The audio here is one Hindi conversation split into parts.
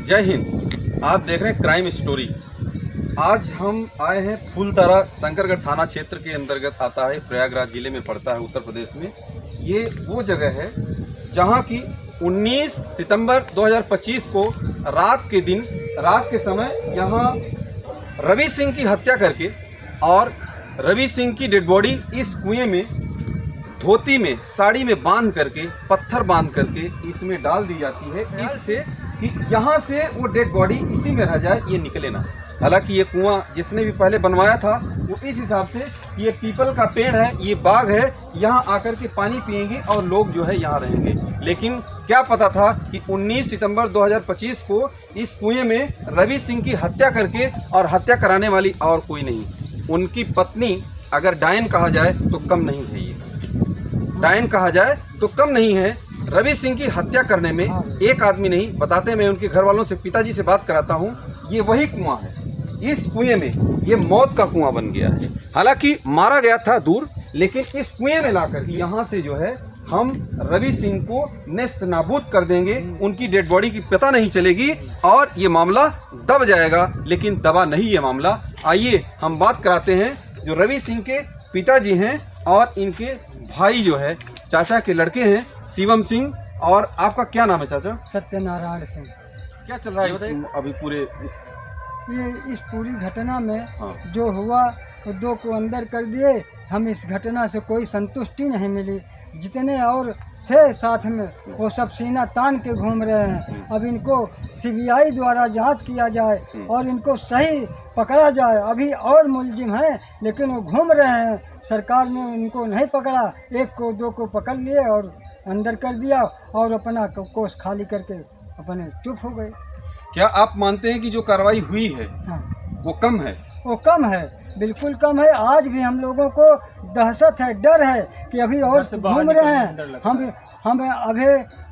जय हिंद। आप देख रहे हैं क्राइम स्टोरी। आज हम आए हैं फूलतारा, शंकरगढ़ थाना क्षेत्र के अंतर्गत आता है, प्रयागराज जिले में पड़ता है, उत्तर प्रदेश में। ये वो जगह है जहां की 19 सितंबर 2025 को रात के समय यहां रवि सिंह की हत्या करके और रवि सिंह की डेड बॉडी इस कुएं में धोती में, साड़ी में बांध करके, पत्थर बांध करके इसमें डाल दी जाती है, इससे कि यहाँ से वो डेड बॉडी इसी में रह जाए, ये निकले ना। हालांकि ये कुआं जिसने भी पहले बनवाया था वो इस हिसाब से, ये पीपल का पेड़ है, ये बाग है, यहाँ आकर के पानी पिएंगे और लोग जो है यहाँ रहेंगे। लेकिन क्या पता था कि 19 सितंबर 2025 को इस कुएं में रवि सिंह की हत्या करके, और हत्या कराने वाली और कोई नहीं, उनकी पत्नी, अगर डायन कहा जाए तो कम नहीं है, ये डायन कहा जाए तो कम नहीं है। रवि सिंह की हत्या करने में एक आदमी नहीं, बताते हैं, मैं उनके घर वालों से, पिताजी से बात कराता हूँ। ये वही कुआं है, इस कुएं में ये मौत का कुआं बन गया है। हालांकि मारा गया था दूर, लेकिन इस कुएं में लाकर यहाँ से जो है हम रवि सिंह को नेस्त नाबूद कर देंगे, उनकी डेड बॉडी की पता नहीं चलेगी और ये मामला दब जाएगा। लेकिन दबा नहीं ये मामला। आइए हम बात कराते हैं जो रवि सिंह के पिताजी हैं और इनके भाई जो है, चाचा के लड़के हैं, शिवम सिंह। और आपका क्या नाम है चाचा? सत्यनारायण सिंह। क्या चल रहा है अभी पूरे इस पूरी घटना में जो हुआ, वो दो को अंदर कर दिए। हम इस घटना से कोई संतुष्टि नहीं मिली। जितने और थे साथ में वो सब सीना तान के घूम रहे हैं। अब इनको सीबीआई द्वारा जांच किया जाए और इनको सही पकड़ा जाए। अभी और मुलजिम हैं लेकिन वो घूम रहे हैं, सरकार ने उनको नहीं पकड़ा। एक को दो को पकड़ लिए और अंदर कर दिया और अपना कोष खाली करके अपने चुप हो गए। क्या आप मानते हैं कि जो कार्रवाई हुई है वो कम है? वो कम है, बिल्कुल कम है। आज भी हम लोगों को दहशत है, डर है कि अभी और घूम रहे हैं। हम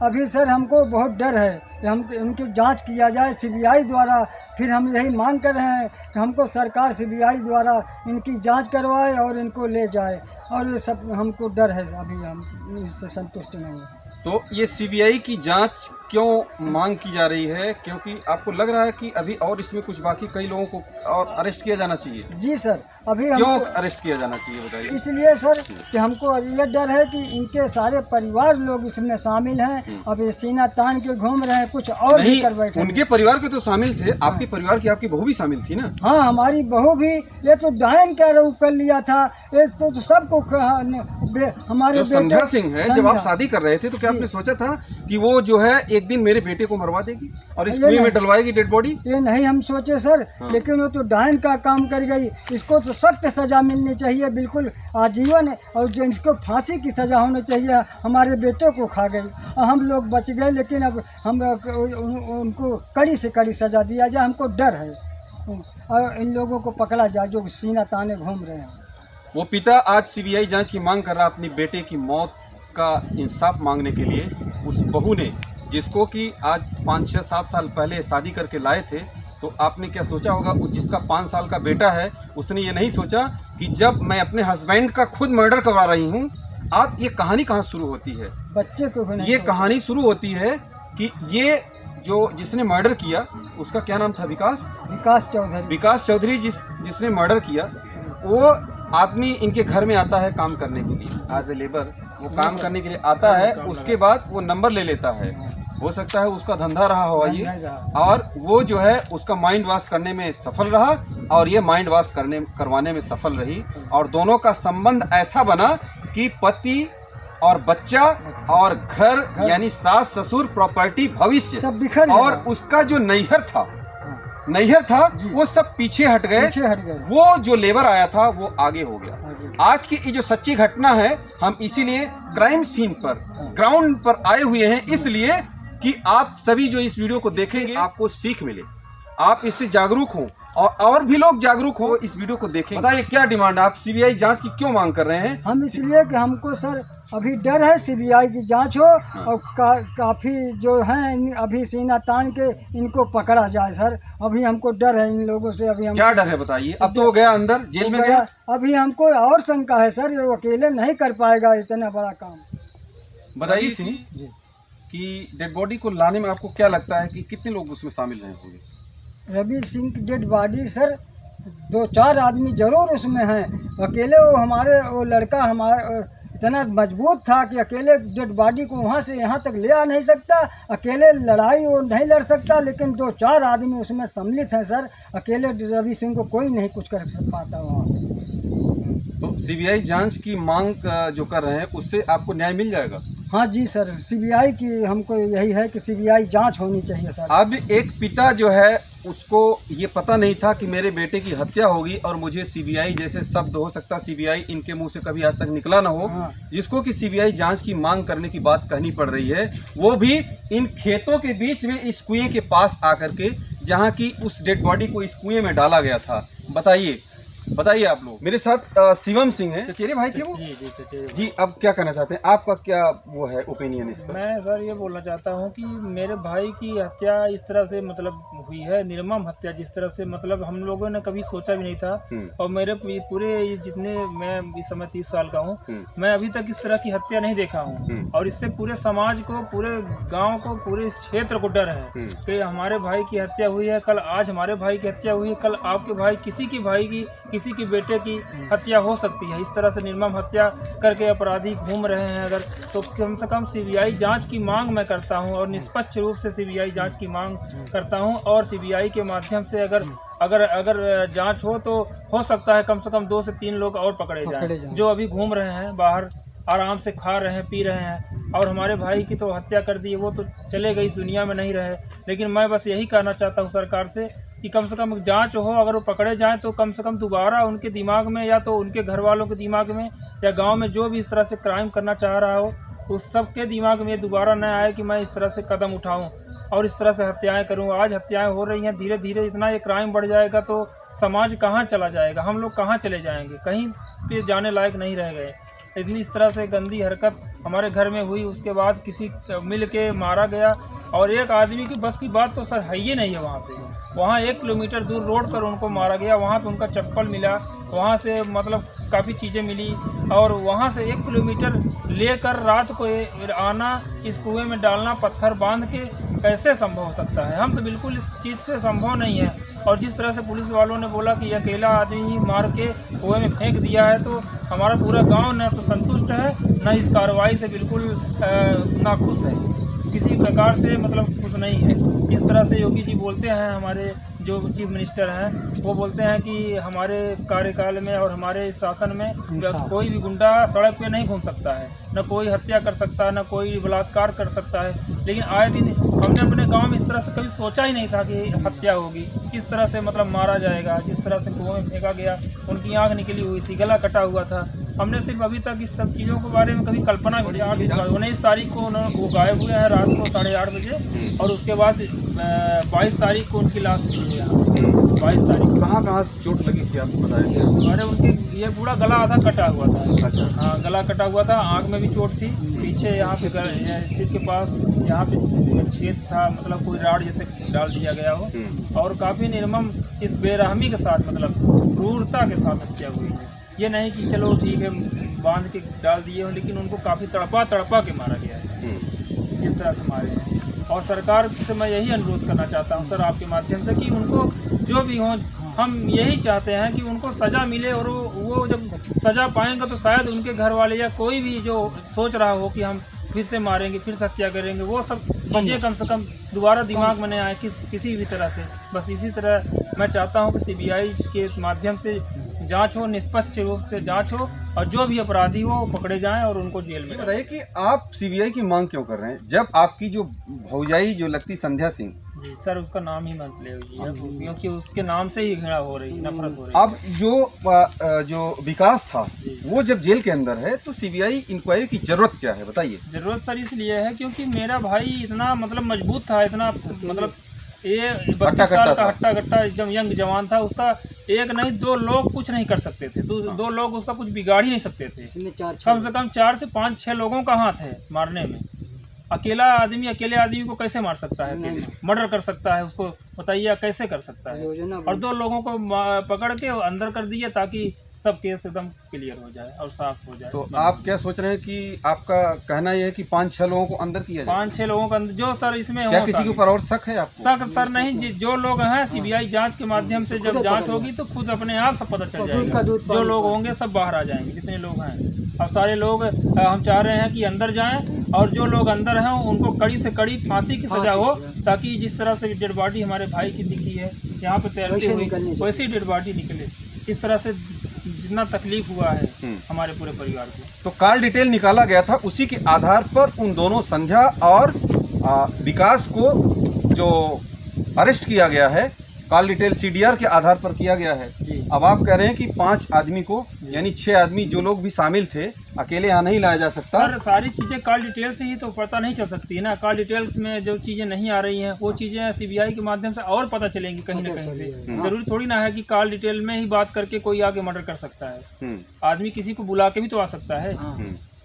अभी सर हमको बहुत डर है कि हम उनकी जांच किया जाए सीबीआई द्वारा। फिर हम यही मांग कर रहे हैं कि हमको सरकार सीबीआई द्वारा इनकी जांच करवाए और इनको ले जाए। और ये सब हमको डर है, अभी हम इससे संतुष्ट नहीं हैं। तो ये सीबीआई की जांच क्यों मांग की जा रही है? क्योंकि आपको लग रहा है कि अभी और इसमें कुछ बाकी कई लोगों को और अरेस्ट किया जाना चाहिए? जी सर, अभी क्यों अरेस्ट किया जाना चाहिए बताइए? इसलिए सर कि हमको ये डर है कि इनके सारे परिवार लोग इसमें शामिल हैं। अब ये सीना तान के घूम रहे हैं, कुछ और भी कर बैठे। उनके परिवार के तो शामिल थे, आपके परिवार की, आपकी बहू भी शामिल थी ना? हाँ, हमारी बहू भी। ये तो डायन का रूप कर लिया था, ये तो सबको हमारे संध्या सिंह है। जब आप शादी कर रहे थे तो क्या आपने सोचा था कि वो जो है एक दिन मेरे बेटे को मरवा देगी और इस कुएं में डलवाएगी डेड बॉडी? ये नहीं हम सोचे सर। लेकिन वो तो डायन का काम कर गई। इसको तो सख्त सजा मिलनी चाहिए, बिल्कुल आजीवन, और जो इसको फांसी की सजा होनी चाहिए। हमारे बेटे को खा गई और हम लोग बच गए, लेकिन अब हम उनको कड़ी से कड़ी सजा दिया जाए। हमको डर है और इन लोगों को पकड़ा जाए जो सीना ताने घूम रहे हैं। वो पिता आज सीबीआई जांच की मांग कर रहा, अपनी बेटे की मौत का इंसाफ मांगने के लिए। उस बहू ने, जिसको कि आज 5, 6, 7 साल पहले शादी करके लाए थे, तो आपने क्या सोचा होगा, जिसका 5 साल का बेटा है, उसने ये नहीं सोचा कि जब मैं अपने हस्बैंड का खुद मर्डर करवा रही हूँ। आप ये कहानी कहाँ शुरू होती है? बच्चे को भी नहीं। ये कहानी शुरू होती है कि ये जो जिसने मर्डर किया, उसका क्या नाम था? विकास चौधरी जिसने मर्डर किया, वो आदमी इनके घर में आता है काम करने के लिए, एज ए लेबर। वो काम करने के लिए आता है, उसके बाद वो नंबर ले लेता है। हो सकता है उसका धंधा रहा हो ये, और वो जो है उसका माइंड वॉश करने में सफल रहा और ये माइंड वॉश करवाने में सफल रही। और दोनों का संबंध ऐसा बना कि पति और बच्चा और घर, यानी सास ससुर, प्रॉपर्टी, भविष्य, और उसका जो नैहर था वो सब पीछे हट गए। वो जो लेबर आया था वो आगे हो गया। आज की ये जो सच्ची घटना है, हम इसीलिए क्राइम सीन पर, ग्राउंड पर आए हुए हैं, इसलिए कि आप सभी जो इस वीडियो को देखेंगे आपको सीख मिले, आप इससे जागरूक हो और भी लोग जागरूक हो, इस वीडियो को देखें। बताइए क्या डिमांड है? आप सीबीआई जांच की क्यों मांग कर रहे हैं? हम इसलिए कि हमको सर अभी डर है सीबीआई की जांच हो और काफ़ी जो हैं अभी सीना तान के इनको पकड़ा जाए सर। अभी हमको डर है इन लोगों से। अभी हम क्या डर है बताइए? अब तो वो गया अंदर, जेल में गया। अभी हमको और शंका है सर, ये अकेले नहीं कर पाएगा इतना बड़ा काम। बताइए सिंह कि डेड बॉडी को लाने में आपको क्या लगता है कि कितने लोग उसमें शामिल रहे होंगे? रवि सिंह की डेड बॉडी सर 2-4 आदमी जरूर उसमें हैं। अकेले वो लड़का हमारा इतना मजबूत था कि अकेले डेड बॉडी को वहाँ से यहाँ तक ले आ नहीं सकता, अकेले लड़ाई वो नहीं लड़ सकता, लेकिन 2-4 आदमी उसमें सम्मिलित हैं सर। अकेले रवि सिंह को कोई नहीं कुछ कर पाता वहाँ। तो सीबीआई जांच की मांग जो कर रहे हैं उससे आपको न्याय मिल जाएगा? हाँ जी सर, सीबीआई की हमको यही है कि सीबीआई जांच होनी चाहिए सर। अब एक पिता जो है उसको ये पता नहीं था कि मेरे बेटे की हत्या होगी और मुझे सीबीआई जैसे शब्द हो सकता सीबीआई इनके मुंह से कभी आज तक निकला ना हो, हाँ। जिसको कि सीबीआई जांच की मांग करने की बात कहनी पड़ रही है, वो भी इन खेतों के बीच में इस कुएं के पास आकर के, जहां की उस डेड बॉडी को इस कुएं में डाला गया था। बताइए आप लोग। मेरे साथ शिवम सिंह है, चचेरे भाई थे वो। जी चचेरे जी, अब क्या कहना चाहते हैं, आपका क्या वो है ओपिनियन इस पर? मैं सर ये बोलना चाहता हूँ कि मेरे भाई की हत्या इस तरह से मतलब हुई है, निर्मम हत्या, जिस तरह से मतलब हम लोगों ने कभी सोचा भी नहीं था। और मेरे पूरे जितने, मैं इस समय 30 साल का हूँ, मैं अभी तक इस तरह की हत्या नहीं देखा हूँ। और इससे पूरे समाज को, पूरे गाँव को, पूरे इस क्षेत्र को डर है कि हमारे भाई की हत्या हुई है, कल आज हमारे भाई की हत्या हुई है, कल आपके भाई, किसी की भाई की, किसी की बेटे की हत्या हो सकती है। इस तरह से निर्मम हत्या करके अपराधी घूम रहे हैं अगर, तो कम से कम सीबीआई जांच की मांग मैं करता हूं और निष्पक्ष रूप से सीबीआई जांच की मांग करता हूं। और सीबीआई के माध्यम से अगर जांच हो तो हो सकता है कम से कम 2 से 3 लोग और पकड़े जाएं जो अभी घूम रहे हैं बाहर, आराम से खा रहे हैं, पी रहे हैं। और हमारे भाई की तो हत्या कर दी है, वो तो चले गए, इस दुनिया में नहीं रहे। लेकिन मैं बस यही कहना चाहता हूँ सरकार से कि कम से कम जांच हो, अगर वो पकड़े जाएं तो कम से कम दोबारा उनके दिमाग में, या तो उनके घर वालों के दिमाग में, या गांव में जो भी इस तरह से क्राइम करना चाह रहा हो, उस सब के दिमाग में दोबारा न आए कि मैं इस तरह से कदम उठाऊं और इस तरह से हत्याएं करूं। आज हत्याएं हो रही हैं, धीरे धीरे इतना ये क्राइम बढ़ जाएगा तो समाज कहाँ चला जाएगा, हम लोग कहाँ चले जाएंगे, कहीं पे जाने लायक नहीं रह गए। इतनी इस तरह से गंदी हरकत हमारे घर में हुई, उसके बाद किसी मिल के मारा गया। और एक आदमी की बस की बात तो सर है ही नहीं है। वहाँ 1 किलोमीटर दूर रोड पर उनको मारा गया, वहाँ पे उनका चप्पल मिला, वहाँ से मतलब काफ़ी चीज़ें मिली। और वहाँ से 1 किलोमीटर लेकर रात को आना, इस कुएं में डालना, पत्थर बांध के, कैसे संभव हो सकता है? हम तो बिल्कुल इस चीज़ से संभव नहीं है। और जिस तरह से पुलिस वालों ने बोला कि अकेला आदमी ही मार के कुएं में फेंक दिया है, तो हमारा पूरा गांव न तो संतुष्ट है, न इस कार्रवाई से बिल्कुल नाखुश है, किसी प्रकार से मतलब खुश नहीं है। इस तरह से योगी जी बोलते हैं, हमारे जो चीफ मिनिस्टर हैं, वो बोलते हैं कि हमारे कार्यकाल में और हमारे शासन में कोई भी गुंडा सड़क पे नहीं घूम सकता है, न कोई हत्या कर सकता है, न कोई बलात्कार कर सकता है। लेकिन आए दिन हमने अपने गांव में इस तरह से कभी सोचा ही नहीं था कि हत्या होगी, इस तरह से मतलब मारा जाएगा। जिस तरह से कुएं में फेंका गया, उनकी आँख निकली हुई थी, गला कटा हुआ था। हमने सिर्फ अभी तक इस सब चीज़ों के बारे में कभी कल्पना भी नहीं। 19 तारीख को वो गायब हुए हैं रात को 8:30 बजे, और उसके बाद 22 तारीख को उनकी लाश मिली है। 22 तारीख को कहाँ चोट लगी थी आपको बताया थे? अरे उनके ये पूरा गला आधा कटा हुआ था। अच्छा। हाँ, गला कटा हुआ था, आँख में भी चोट थी, पीछे यहाँ पे सिर के पास यहाँ पे छेद था, मतलब कोई राड जैसे डाल दिया गया हो। और काफ़ी निर्मम, इस बेरहमी के साथ, मतलब क्रूरता के साथ हत्या हुई है। ये नहीं कि चलो ठीक है बांध के डाल दिए हो, लेकिन उनको काफ़ी तड़पा के मारा गया है, इस तरह से मारे हैं। और सरकार से मैं यही अनुरोध करना चाहता हूँ सर, आपके माध्यम से, कि उनको जो भी हो, हम यही चाहते हैं कि उनको सज़ा मिले। और वो जब सज़ा पाएंगे तो शायद उनके घर वाले या कोई भी जो सोच रहा हो कि हम फिर से मारेंगे, फिर से हत्या करेंगे, वो सब चीज़ें कम से कम दोबारा दिमाग में नहीं आए किसी भी तरह से। बस इसी तरह मैं चाहता हूँ कि सीबीआई के माध्यम से जांच हो, निष्पक्ष रूप से जांच हो, और जो भी अपराधी हो वो पकड़े जाएं और उनको जेल में। बताइए कि आप सीबीआई की मांग क्यों कर रहे हैं, जब आपकी जो भौजाई जो लगती संध्या सिंह, जी सर, उसका नाम ही मत ले, क्योंकि उसके नाम से ही घृणा हो रही, नफरत हो रही। अब जो विकास था वो जब जेल के अंदर है, तो सीबीआई इंक्वायरी की जरूरत क्या है, बताइए। जरूरत सर इसलिए है क्योंकि मेरा भाई इतना मतलब मजबूत था, इतना मतलब ये 32 साल का हट्टा कट्टा एकदम यंग जवान था। उसका एक नहीं 2 लोग कुछ नहीं कर सकते थे, 2 लोग उसका कुछ बिगाड़ ही नहीं सकते थे। कम से कम 4 से 5-6 लोगों का हाथ है मारने में। अकेले आदमी को कैसे मार सकता है, मर्डर कर सकता है उसको, बताइए कैसे कर सकता है। और 2 लोगों को पकड़ के अंदर कर दिया ताकि सब केस एकदम क्लियर हो जाए और साफ हो जाए। तो आप क्या सोच रहे हैं कि आपका कहना यह है कि 5-6 लोगों को अंदर किया जाए? 5-6 लोगों का जो सर इसमें क्या हो किसी के ऊपर और शक है आपको? शक सर नहीं, जो लोग हैं सीबीआई जांच के माध्यम से जब जांच होगी तो खुद अपने आप सब पता चल जाएगा। जो लोग होंगे सब बाहर आ जाएंगे, जितने लोग हैं। अब सारे लोग हम चाह रहे हैं कि अंदर जाएं और जो लोग अंदर हैं उनको कड़ी से कड़ी फांसी की सजा हो, ताकि जिस तरह से डेड बॉडी हमारे भाई की दिखी है यहाँ पे तैरती हुई वैसी डेड बॉडी निकले। इस तरह से जितना तकलीफ हुआ है हमारे पूरे परिवार को। तो कॉल डिटेल निकाला गया था, उसी के आधार पर उन दोनों संध्या और विकास को जो अरेस्ट किया गया है, कॉल डिटेल सीडीआर के आधार पर किया गया है। अब आप कह रहे हैं कि 5 आदमी को, यानी 6 आदमी जो लोग भी शामिल थे, अकेले यहाँ नहीं लाया जा सकता। सर सारी चीजें कॉल डिटेल से ही तो पता नहीं चल सकती है ना। कॉल डिटेल्स में जो चीजें नहीं आ रही हैं वो चीजें सीबीआई के माध्यम से और पता चलेंगी कहीं ना कहीं से। जरूरी थोड़ी ना है कि कॉल डिटेल में ही बात करके कोई आगे मर्डर कर सकता है। आदमी किसी को बुला के भी तो आ सकता है,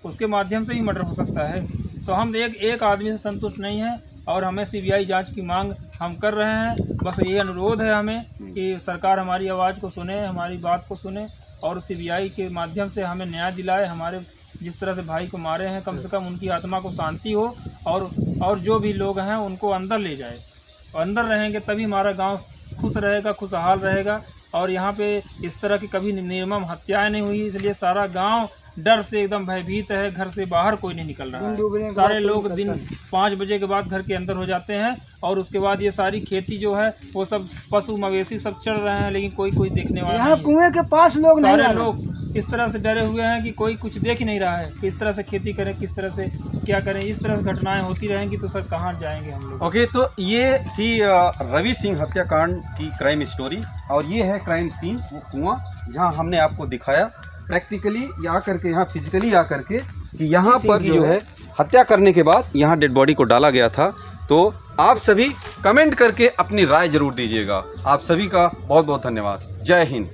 उसके माध्यम से ही मर्डर हो सकता है। तो हम एक आदमी से संतुष्ट नहीं है और हमें सीबीआई जांच की मांग हम कर रहे हैं। बस यही अनुरोध है हमें कि सरकार हमारी आवाज़ को सुने, हमारी बात को सुने और सीबीआई के माध्यम से हमें न्याय दिलाए। हमारे जिस तरह से भाई को मारे हैं, कम से कम उनकी आत्मा को शांति हो और जो भी लोग हैं उनको अंदर ले जाए। अंदर रहेंगे तभी हमारा गांव खुश रहेगा, खुशहाल रहेगा। और यहाँ पे इस तरह की कभी निर्मम हत्याएं नहीं हुई, इसलिए सारा गांव डर से एकदम भयभीत है। घर से बाहर कोई नहीं निकल रहा है। सारे लोग दिन 5 बजे के बाद घर के अंदर हो जाते हैं और उसके बाद ये सारी खेती जो है वो सब पशु मवेशी सब चल रहे हैं, लेकिन कोई देखने वाला नहीं है। कुएं के पास लोग नहीं, सारे लोग इस तरह से डरे हुए हैं कि कोई कुछ देख ही नहीं रहा है। किस तरह से खेती करें, किस तरह से क्या करें। इस तरह से घटनाएं होती रहेंगी तो सर कहाँ जाएंगे हम लोग। ओके, तो ये थी रवि सिंह हत्याकांड की क्राइम स्टोरी और ये है क्राइम सीन, वो कुआं जहाँ हमने आपको दिखाया प्रैक्टिकली या करके, यहाँ फिजिकली आ करके कि यहाँ पर जो है हत्या करने के बाद यहाँ डेड बॉडी को डाला गया था। तो आप सभी कमेंट करके अपनी राय जरूर दीजिएगा। आप सभी का बहुत बहुत धन्यवाद। जय हिंद।